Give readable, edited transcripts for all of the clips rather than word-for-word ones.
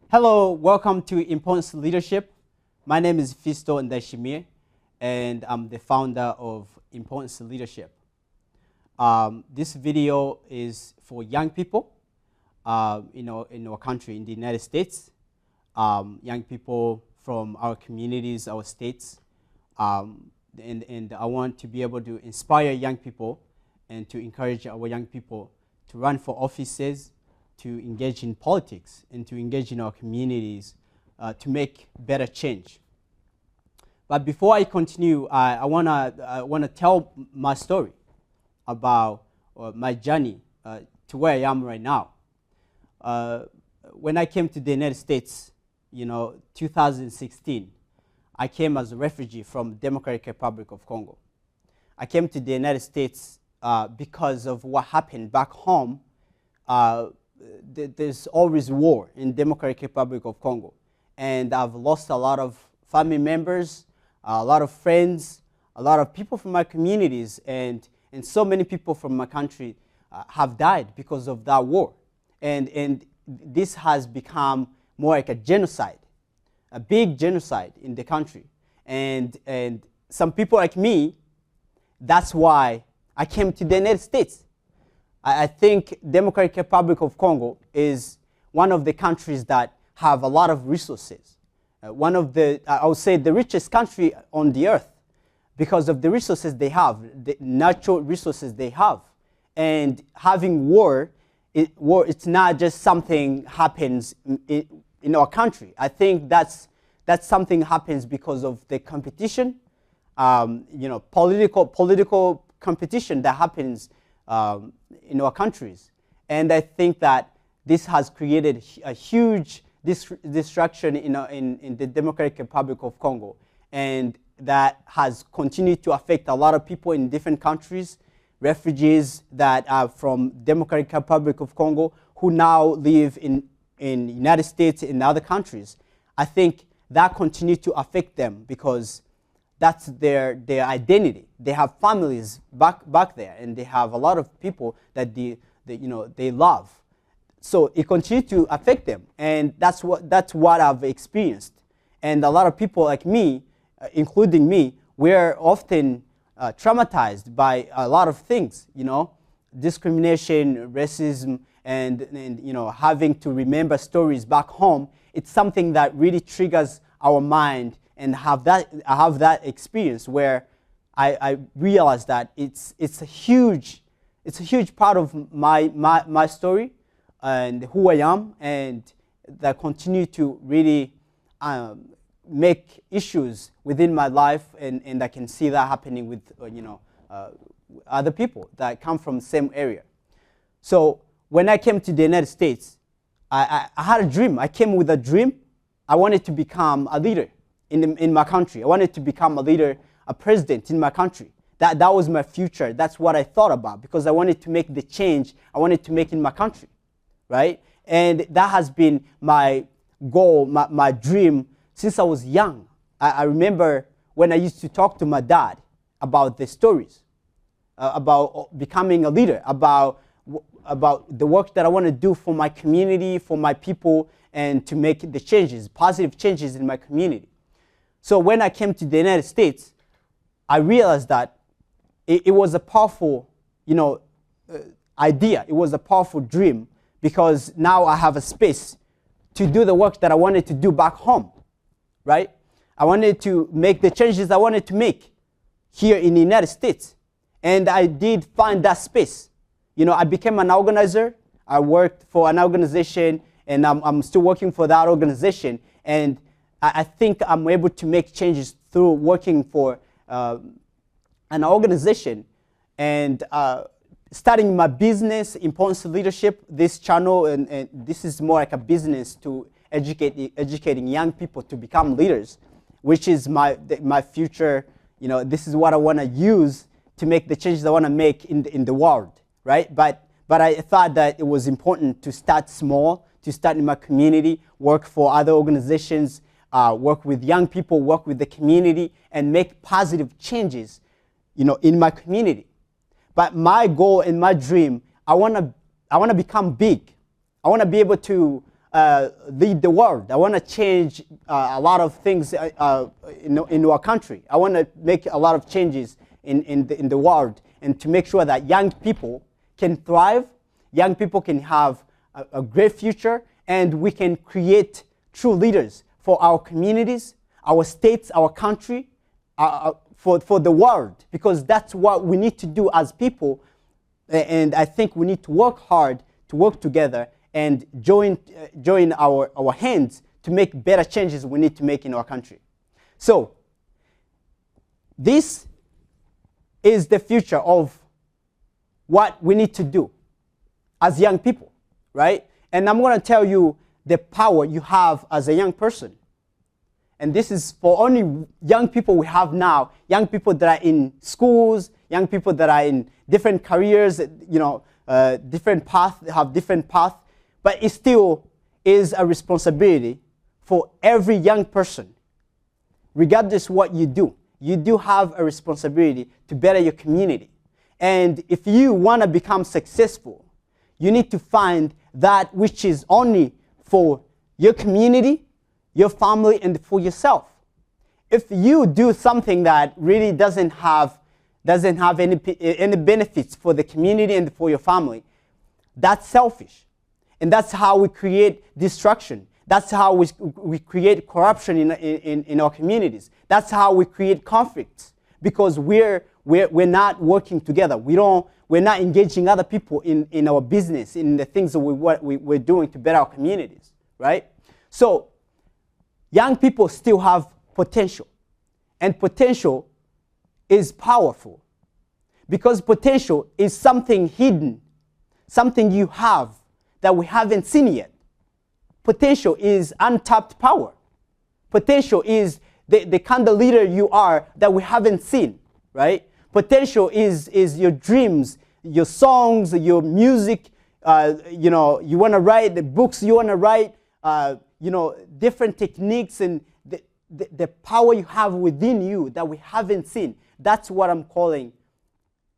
Hello, welcome to Importance Leadership. My name is Fisto Ndashimir, and I'm the founder of Importance Leadership. This video is for young people in our country, in the United States, young people from our communities, our states, and I want to be able to inspire young people and to encourage our young people to run for offices, to engage in politics, and to engage in our communities to make better change. But before I continue, I wanna tell my story about my journey to where I am right now. When I came to the United States, 2016, I came as a refugee from Democratic Republic of Congo. I came to the United States because of what happened back home. There's always war in Democratic Republic of Congo, and I've lost a lot of family members, a lot of friends, a lot of people from my communities, and so many people from my country have died because of that war. And this has become more like a genocide, a big genocide in the country. And some people like me, that's why I came to the United States. I think Democratic Republic of Congo is one of the countries that have a lot of resources. One of the, I would say, the richest country on the earth because of the resources they have, the natural resources they have. And having war, it's not just something happens in our country. I think that's something happens because of the competition, political competition that happens in our countries. And I think that this has created a huge destruction in the Democratic Republic of Congo. And that has continued to affect a lot of people in different countries, refugees that are from Democratic Republic of Congo who now live in United States and other countries. I think that continues to affect them because that's their identity. They have families back there, and they have a lot of people that they love. So it continues to affect them, and that's what I've experienced. And a lot of people like me, including me, we're often traumatized by a lot of things. Discrimination, racism, and having to remember stories back home. It's something that really triggers our mind. And I have that experience where I realized that it's a huge part of my story and who I am, and that continue to really make issues within my life, and I can see that happening with other people that come from the same area. So when I came to the United States, I had a dream. I came with a dream. I wanted to become a leader in my country. I wanted to become a leader, a president in my country. That was my future. That's what I thought about because I wanted to make the change I wanted to make in my country, right? And that has been my goal, my dream since I was young. I remember when I used to talk to my dad about the stories, about becoming a leader, about the work that I want to do for my community, for my people, and to make the changes, positive changes in my community. So when I came to the United States, I realized that it was a powerful, idea. It was a powerful dream because now I have a space to do the work that I wanted to do back home, right? I wanted to make the changes I wanted to make here in the United States. And I did find that space. I became an organizer. I worked for an organization, and I'm still working for that organization. And I think I'm able to make changes through working for an organization and starting my business, Importance Leadership, this channel, and this is more like a business to educating young people to become leaders, which is my future. This is what I want to use to make the changes I want to make in the world, right? But I thought that it was important to start small, to start in my community, work for other organizations, work with young people, work with the community, and make positive changes, in my community. But my goal and my dream, I want to become big. I want to be able to lead the world. I want to change a lot of things in our country. I want to make a lot of changes in the world, and to make sure that young people can thrive, young people can have a great future, and we can create true leaders for our communities, our states, our country, for the world, because that's what we need to do as people. And I think we need to work hard, to work together, and join our hands to make better changes we need to make in our country. So this is the future of what we need to do as young people, right? And I'm going to tell you the power you have as a young person. And this is for only young people we have now, young people that are in schools, young people that are in different careers, different paths, have different paths. But it still is a responsibility for every young person. Regardless what you do have a responsibility to better your community. And if you want to become successful, you need to find that which is only for your community, your family, and for yourself. If you do something that really doesn't have any benefits for the community and for your family, that's selfish. And that's how we create destruction. That's how we create corruption in our communities. That's how we create conflicts, because we're not working together. We're not engaging other people in our business, in the things that we're doing to better our communities, right? So young people still have potential, and potential is powerful, because potential is something hidden, something you have that we haven't seen yet. Potential is untapped power. Potential is the kind of leader you are that we haven't seen, right? Potential is your dreams, your songs, your music. You want to write the books you want to write. Different techniques, and the power you have within you that we haven't seen. That's what I'm calling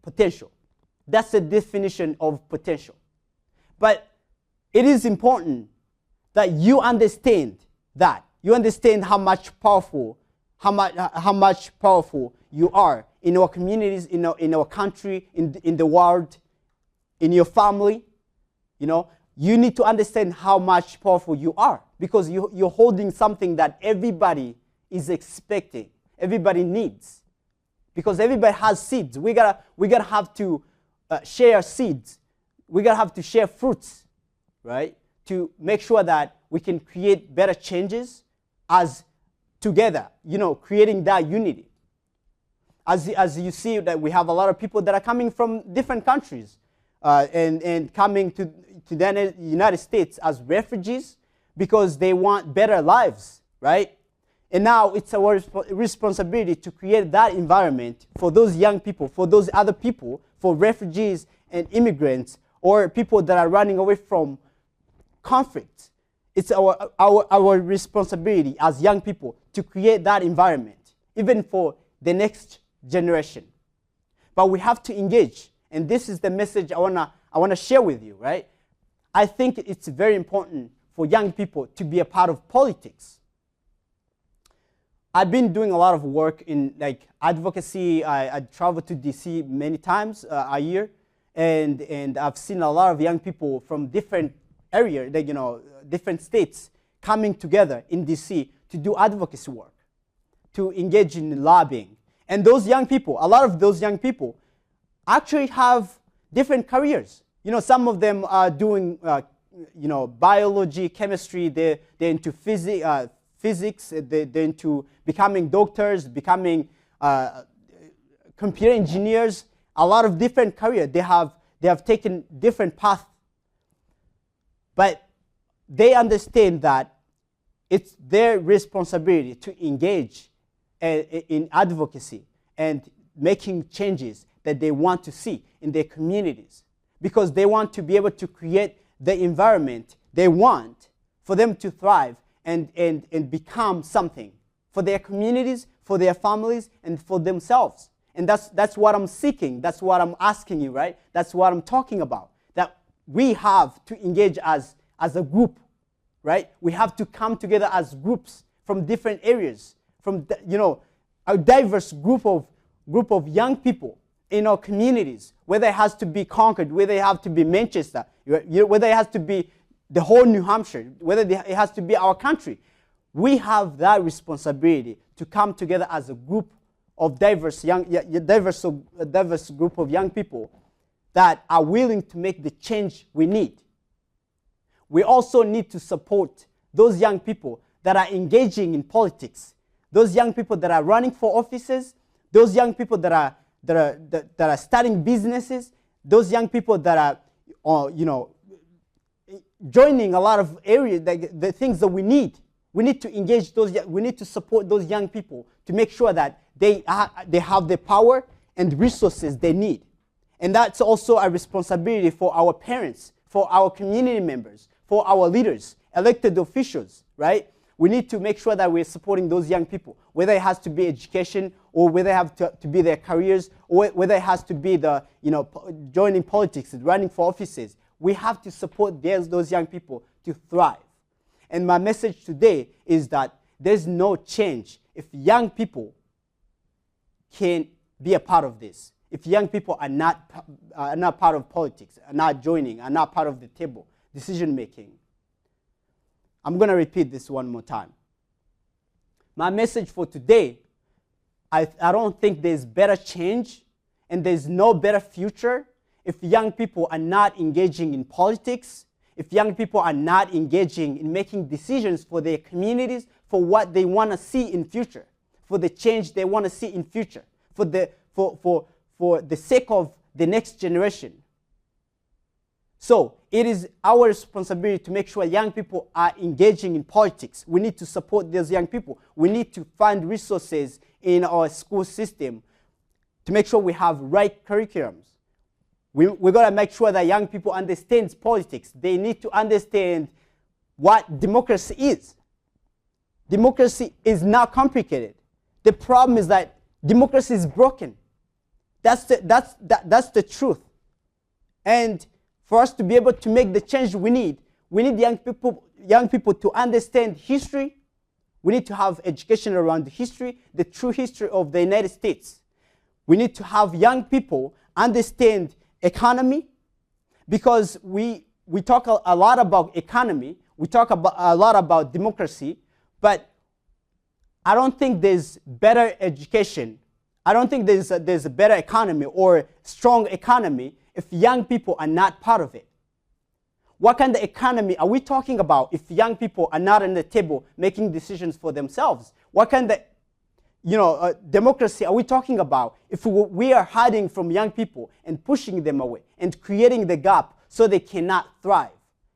potential. That's the definition of potential. But it is important that you understand that. You understand how much powerful you are in our communities, in our country, in the world, in your family. You need to understand how much powerful you are, because you're holding something that everybody is expecting, everybody needs, because everybody has seeds. We gotta have to share seeds. We gotta have to share fruits, right? To make sure that we can create better changes as together, creating that unity. As you see that we have a lot of people that are coming from different countries and coming to the United States as refugees because they want better lives, right? And now it's our responsibility to create that environment for those young people, for those other people, for refugees and immigrants, or people that are running away from conflict. It's our responsibility as young people to create that environment, even for the next generation. But we have to engage, and this is the message I wanna share with you, right? I think it's very important for young people to be a part of politics. I've been doing a lot of work in advocacy. I travel to DC many times a year, and I've seen a lot of young people from different areas, different states coming together in DC to do advocacy work, to engage in lobbying. And those young people, a lot of those young people actually have different careers. Some of them are doing biology, chemistry, they're into physics, they're into becoming doctors, becoming computer engineers, a lot of different careers. They have taken different paths. But they understand that it's their responsibility to engage in advocacy and making changes that they want to see in their communities, because they want to be able to create the environment they want for them to thrive and become something for their communities, for their families, and for themselves. And that's what I'm seeking. That's what I'm asking you, right? That's what I'm talking about. That we have to engage as a group right? We have to come together as groups from different areas, from a diverse group of young people in our communities, whether it has to be Concord, whether it has to be Manchester, whether it has to be the whole New Hampshire, whether it has to be our country. We have that responsibility to come together as a group of diverse group of young people that are willing to make the change we need. We also need to support those young people that are engaging in politics, those young people that are running for offices, those young people that are starting businesses, those young people that are, joining a lot of areas, the things that we need. We need to engage those. We need to support those young people to make sure that they have the power and resources they need. And that's also a responsibility for our parents, for our community members, for our leaders, elected officials, right? We need to make sure that we're supporting those young people, whether it has to be education or whether it has to be their careers or whether it has to be joining politics and running for offices. We have to support those young people to thrive. And my message today is that there's no change if young people can be a part of this. If young people are not part of politics, are not joining, are not part of the table, decision making. I'm going to repeat this one more time. My message for today, I don't think there's better change and there's no better future if young people are not engaging in politics, if young people are not engaging in making decisions for their communities, for what they want to see in future, for the change they want to see in future, for the sake of the next generation. So it is our responsibility to make sure young people are engaging in politics. We need to support those young people. We need to find resources in our school system to make sure we have right curriculums. We've got to make sure that young people understand politics. They need to understand what democracy is. Democracy is not complicated. The problem is that democracy is broken. That's the truth. And for us to be able to make the change we need young people to understand history. We need to have education around the history, the true history of the United States. We need to have young people understand economy, because we talk a lot about economy, we talk a lot about democracy, but I don't think there's better education. I don't think there's a better economy or strong economy if young people are not part of it. What kind of economy are we talking about if young people are not on the table making decisions for themselves? What kind of democracy are we talking about if we are hiding from young people and pushing them away and creating the gap so they cannot thrive?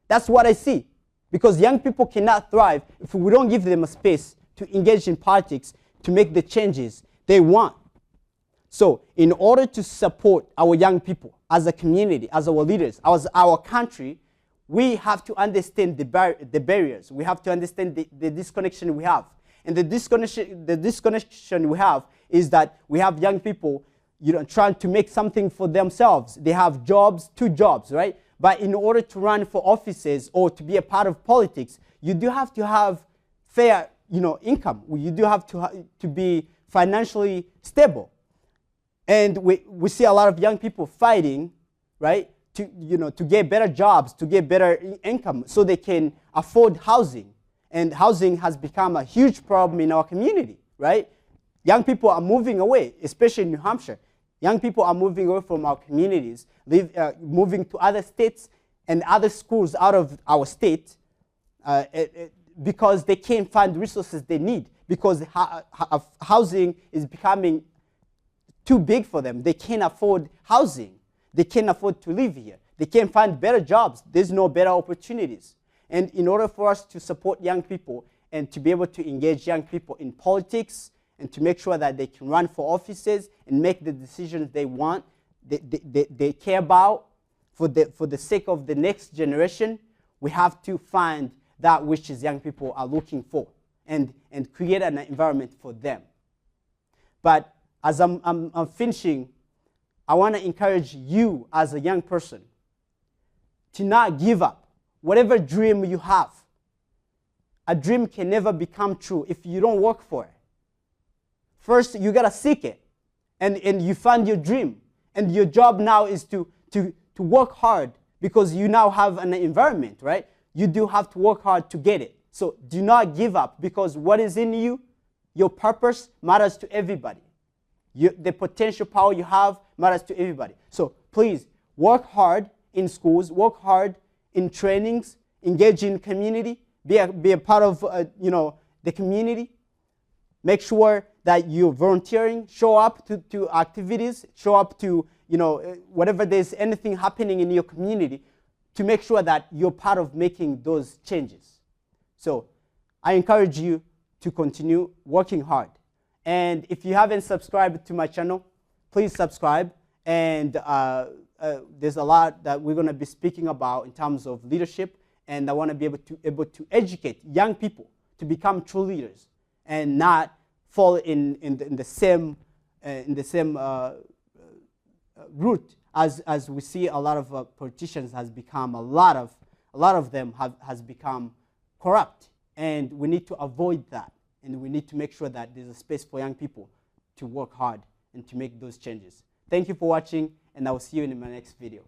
That's what I see. Because young people cannot thrive if we don't give them a space to engage in politics, to make the changes they want. So in order to support our young people as a community, as our leaders, as our country, we have to understand the barriers. We have to understand the disconnection we have. And the disconnection we have is that we have young people trying to make something for themselves. They have jobs, 2 jobs, right? But in order to run for offices or to be a part of politics, you do have to have fair income. You do have to be financially stable. And we see a lot of young people fighting, right, to get better jobs, to get better income so they can afford housing. And housing has become a huge problem in our community, right? Young people are moving away, especially in New Hampshire. Young people are moving away from our communities, moving to other states and other schools out of our state because they can't find resources they need, because housing is becoming too big for them. They can't afford housing. They can't afford to live here. They can't find better jobs. There's no better opportunities. And in order for us to support young people and to be able to engage young people in politics and to make sure that they can run for offices and make the decisions they want, they care about for the sake of the next generation, we have to find that which is young people are looking for and create an environment for them. But as I'm finishing, I want to encourage you as a young person to not give up. Whatever dream you have, a dream can never become true if you don't work for it. First, you got to seek it, and you find your dream. And your job now is to work hard, because you now have an environment, right? You do have to work hard to get it. So do not give up, because what is in you, your purpose, matters to everybody. The potential power you have matters to everybody. So please work hard in schools, work hard in trainings, engage in community, be a part of the community. Make sure that you're volunteering, show up to activities, show up to whatever there's anything happening in your community, to make sure that you're part of making those changes. So I encourage you to continue working hard. And if you haven't subscribed to my channel, please subscribe. And there's a lot that we're going to be speaking about in terms of leadership. And I want to be able to educate young people to become true leaders and not fall in the same route as we see a lot of politicians has become. A lot of them has become corrupt, and we need to avoid that. And we need to make sure that there's a space for young people to work hard and to make those changes. Thank you for watching, and I will see you in my next video.